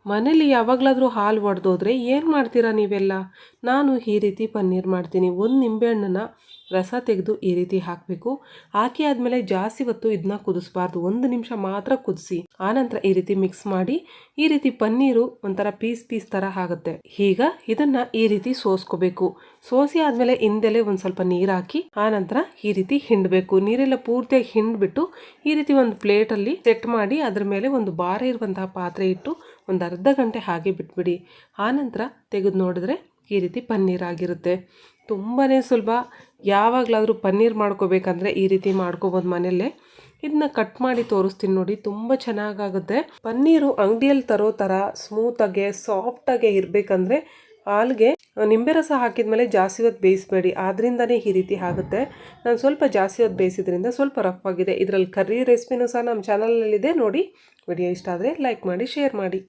ಮನೇಲಿ ಯಾವಾಗಲಾದರೂ ಹಾಲು ಒಡೆದೋದ್ರೆ ಏನು ಮಾಡ್ತೀರಾ ನೀವೆಲ್ಲ? ನಾನು ಈ ರೀತಿ ಪನ್ನೀರ್ ಮಾಡ್ತೀನಿ. ಒಂದು ನಿಂಬೆಹಣ್ಣನ್ನು ರಸ ತೆಗೆದು ಈ ರೀತಿ ಹಾಕಬೇಕು. ಹಾಕಿ ಆದಮೇಲೆ ಜಾಸ್ತಿ ಹೊತ್ತು ಇದನ್ನ ಕುದಿಸ್ಬಾರ್ದು. 1 ನಿಮಿಷ ಮಾತ್ರ ಕುದಿಸಿ ಆನಂತರ ಈ ರೀತಿ ಮಿಕ್ಸ್ ಮಾಡಿ ಈ ರೀತಿ ಪನ್ನೀರು ಒಂಥರ ಪೀಸ್ ಥರ ಆಗುತ್ತೆ. ಈಗ ಇದನ್ನು ಈ ರೀತಿ ಸೋಸ್ಕೋಬೇಕು. ಸೋಸಿ ಆದಮೇಲೆ ಹಿಂದೆಲೆ ಒಂದು ಸ್ವಲ್ಪ ನೀರು ಹಾಕಿ ಆನಂತರ ಈ ರೀತಿ ಹಿಂಡಬೇಕು. ನೀರೆಲ್ಲ ಪೂರ್ತಿಯಾಗಿ ಹಿಂಡ್ಬಿಟ್ಟು ಈ ರೀತಿ ಒಂದು ಪ್ಲೇಟಲ್ಲಿ ಸೆಟ್ ಮಾಡಿ ಅದ್ರ ಮೇಲೆ ಒಂದು ಭಾರ ಇರುವಂತಹ ಪಾತ್ರೆ ಇಟ್ಟು ಒಂದು ಅರ್ಧ ಗಂಟೆ ಹಾಗೆ ಬಿಟ್ಬಿಡಿ. ಆನಂತರ ತೆಗೆದು ನೋಡಿದ್ರೆ ಈ ರೀತಿ ಪನ್ನೀರ್ ಆಗಿರುತ್ತೆ. ತುಂಬಾ ಸುಲಭ. ಯಾವಾಗಲಾದರೂ ಪನ್ನೀರ್ ಮಾಡ್ಕೋಬೇಕಂದ್ರೆ ಈ ರೀತಿ ಮಾಡ್ಕೋಬೋದು ಮನೆಯಲ್ಲೇ. ಇದನ್ನ ಕಟ್ ಮಾಡಿ ತೋರಿಸ್ತೀನಿ ನೋಡಿ, ತುಂಬ ಚೆನ್ನಾಗಾಗುತ್ತೆ. ಪನ್ನೀರು ಅಂಗಡಿಯಲ್ಲಿ ತರೋ ಥರ ಸ್ಮೂತಾಗೆ ಸಾಫ್ಟಾಗೆ ಇರಬೇಕಂದ್ರೆ ಹಾಲಿಗೆ ನಿಂಬೆ ರಸ ಹಾಕಿದ್ಮೇಲೆ ಜಾಸ್ತಿ ಹೊತ್ತು ಬೇಯಿಸಬೇಡಿ. ಆದ್ರಿಂದನೇ ಈ ರೀತಿ ಆಗುತ್ತೆ. ನಾನು ಸ್ವಲ್ಪ ಜಾಸ್ತಿ ಹೊತ್ತು ಬೇಯಿಸಿದ್ರಿಂದ ಸ್ವಲ್ಪ ರಫ್ ಆಗಿದೆ. ಇದರಲ್ಲಿ ಕರ್ರಿ ರೆಸಿಪಿನೂ ಸಹ ನಮ್ಮ ಚಾನಲಲ್ಲಿದೆ ನೋಡಿ. ವಿಡಿಯೋ ಇಷ್ಟ ಆದರೆ ಲೈಕ್ ಮಾಡಿ, ಶೇರ್ ಮಾಡಿ.